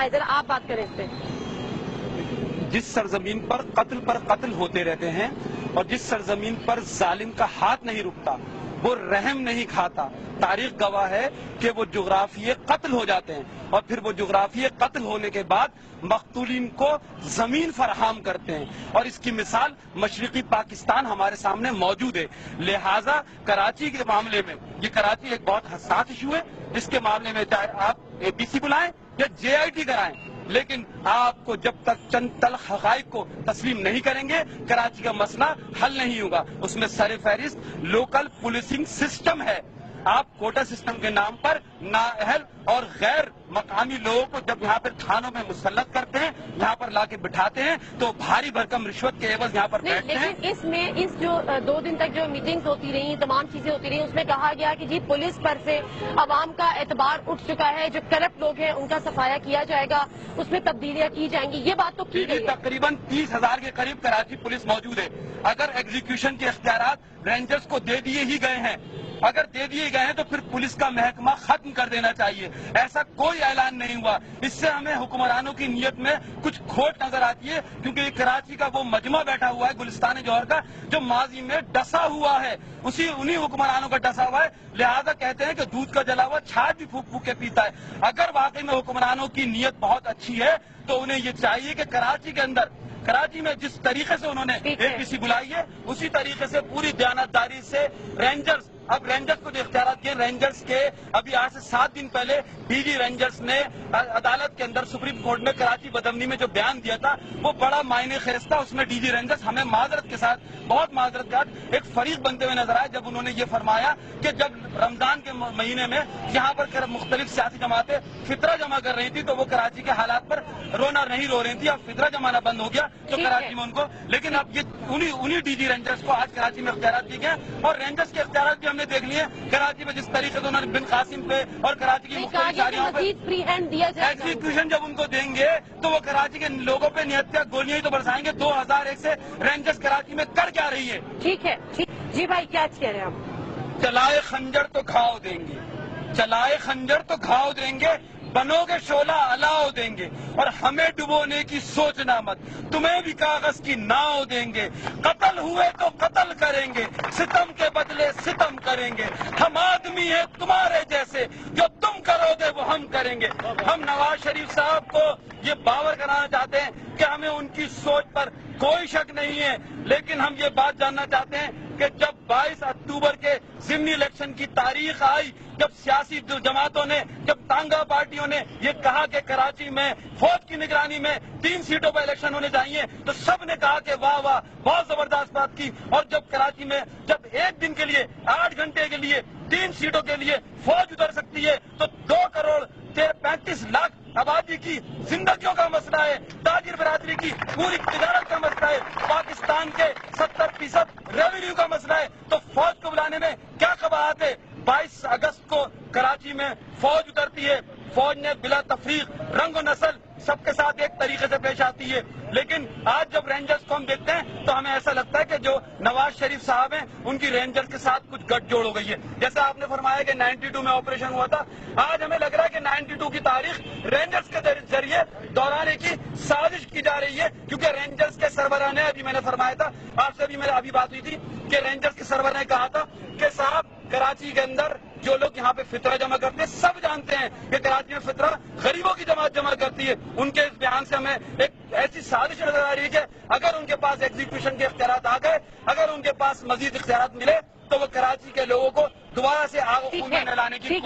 ذرا آپ بات کریں اس پہ۔ جس سرزمین پر قتل ہوتے رہتے ہیں اور جس سرزمین پر ظالم کا ہاتھ نہیں رکتا، وہ رحم نہیں کھاتا، تاریخ گواہ ہے کہ وہ جغرافیے قتل ہو جاتے ہیں اور پھر وہ جغرافیے قتل ہونے کے بعد مقتولین کو زمین فراہم کرتے ہیں، اور اس کی مثال مشرقی پاکستان ہمارے سامنے موجود ہے۔ لہٰذا کراچی کے معاملے میں، یہ کراچی ایک بہت حساس ایشو ہے، اس کے معاملے میں چاہے آپ اے بی سی بلائیں یا جے آئی ٹی کرائیں، لیکن آپ کو جب تک چند تلخ حقائق کو تسلیم نہیں کریں گے، کراچی کا مسئلہ حل نہیں ہوگا۔ اس میں سر فہرست لوکل پولیسنگ سسٹم ہے۔ آپ کوٹا سسٹم کے نام پر نااہل اور غیر مقامی لوگوں کو جب یہاں پر تھانوں میں مسلط کرتے ہیں، یہاں پر لا کے بٹھاتے ہیں، تو بھاری بھرکم رشوت کے عوض یہاں پر بیٹھتے ہیں۔ لیکن اس میں جو 2 دن تک جو میٹنگز ہوتی رہی، تمام چیزیں ہوتی رہی، اس میں کہا گیا کہ جی پولیس پر سے عوام کا اعتبار اٹھ چکا ہے، جو کرپٹ لوگ ہیں ان کا صفایا کیا جائے گا، اس میں تبدیلیاں کی جائیں گی، یہ بات تو کی گئی ہے۔ تقریباً 30,000 کے قریب کراچی پولیس موجود ہے۔ اگر ایگزیکیوشن کے اختیارات رینجرز کو دے دیے ہی گئے ہیں، اگر دے دیے گئے ہیں تو پھر پولیس کا محکمہ ختم کر دینا چاہیے۔ ایسا کوئی اعلان نہیں ہوا، اس سے ہمیں حکمرانوں کی نیت میں کچھ کھوٹ نظر آتی ہے، کیونکہ یہ کراچی کا وہ مجمع بیٹھا ہوا ہے گلستان جوہر کا، جو ماضی میں ڈسا ہوا ہے، انہی حکمرانوں کا ڈسا ہوا ہے۔ لہذا کہتے ہیں کہ دودھ کا جلا ہوا چھاچھ بھی پھونک پھونک کے پیتا ہے۔ اگر واقعی میں حکمرانوں کی نیت بہت اچھی ہے تو انہیں یہ چاہیے کہ کراچی میں جس طریقے سے انہوں نے اے پی سی بلائی ہے، اسی طریقے سے پوری دیانتداری سے اب رینجرز کو جو اختیارات دیے، رینجرز کے ابھی آج سے 7 دن پہلے ڈی جی رینجرز نے عدالت کے اندر سپریم کورٹ میں کراچی بدامنی میں جو بیان دیا تھا وہ بڑا معنی خیز تھا۔ اس میں ڈی جی رینجرز ہمیں معذرت کے ساتھ، بہت معذرت کے ساتھ ایک فریق بنتے ہوئے نظر آئے جب انہوں نے یہ فرمایا کہ جب رمضان کے مہینے میں یہاں پر مختلف سیاسی جماعتیں فطرہ جمع کر رہی تھی تو وہ کراچی کے حالات پر رونا نہیں رو رہی تھی، اب فطرہ جمانا بند ہو گیا تو کراچی میں ان کو، لیکن اب یہ انہی ڈی جی رینجرز کو آج کراچی میں اختیارات دیے گئے، اور رینجرز کے اختیارات بھی ہم نے دیکھ لیے کراچی میں جس طریقے سے انہوں نے بن قاسم پہ اور کراچی کی مختلف شہریوں پہ ایگزیکیوشن جب ان کو دیں گے تو وہ کراچی کے لوگوں پہ نہتیا گولیاں ہی تو برسائیں گے۔ 2001 سے رینجرز کراچی میں کر کیا رہی ہے؟ ٹھیک ہے جی بھائی، کیا کہہ رہے ہیں ہم؟ چلائے خنجر تو گھاؤ دیں گے، چلائے خنجر تو گھاؤ دیں گے، بنو گے شعلہ الاؤ دیں گے، اور ہمیں ڈبونے کی سوچنا مت، تمہیں بھی کاغذ کی ناؤ دیں گے، قتل ہوئے تو قتل کریں گے، ستم کے بدلے ستم کریں گے، ہم آدمی ہیں تمہارے جیسے، جو تم کرو گے وہ ہم کریں گے۔ ہم نواز شریف صاحب کو یہ باور کرانا چاہتے ہیں کہ ہمیں ان کی سوچ پر کوئی شک نہیں ہے، لیکن ہم یہ بات جاننا چاہتے ہیں کہ جب 22 اکتوبر کے ضمنی الیکشن کی تاریخ آئی، جب سیاسی جماعتوں نے، جب تانگا پارٹیوں نے یہ کہا کہ کراچی میں فوج کی نگرانی میں 3 سیٹوں پر الیکشن ہونے چاہیے، تو سب نے کہا کہ واہ واہ، بہت زبردست بات کی، اور جب کراچی میں جب ایک دن کے لیے 8 گھنٹے کے لیے 3 سیٹوں کے لیے فوج اتر سکتی ہے تو 2 کروڑ 35 لاکھ آبادی کی زندگیوں کا مسئلہ ہے، تاجر برادری کی پوری تجارت کا مسئلہ ہے، پاکستان کے 70% ریونیو کا مسئلہ ہے، تو فوج کو بلانے میں کیا قباحت ہے؟ 22 اگست کو کراچی میں فوج اترتی ہے، فوج نے بلا تفریق رنگ و نسل سب کے ساتھ ایک طریقے سے پیش آتی ہے، لیکن آج جب رینجرز کو ہم دیکھتے ہیں تو ہمیں ایسا لگتا ہے کہ جو نواز شریف صاحب ہیں ان کی رینجرز کے ساتھ کچھ گٹھ جوڑ ہو گئی ہے۔ جیسا آپ نے فرمایا کہ 92 میں آپریشن ہوا تھا، آج ہمیں لگ رہا ہے کہ 92 کی تاریخ رینجرز کے ذریعے دہرانے کی سازش کی جا رہی ہے، کیونکہ رینجرز کے سربراہ نے، ابھی میں نے فرمایا تھا آپ سے، ابھی بات ہوئی تھی کہ رینجرز کے سربراہ نے کہا تھا کہ صاحب کراچی کے اندر جو لوگ یہاں پہ فطرہ جمع کرتے ہیں سب جانتے ہیں کہ کراچی میں فطرہ غریبوں کی جماعت جمع کرتی ہے۔ ان کے اس بیان سے ہمیں ایک ایسی سازش نظر آ رہی ہے کہ اگر ان کے پاس ایگزیکیوشن کے اختیارات آ گئے، اگر ان کے پاس مزید اختیارات ملے تو وہ کراچی کے لوگوں کو دوبارہ سے آگ و خون میں نہلانے کی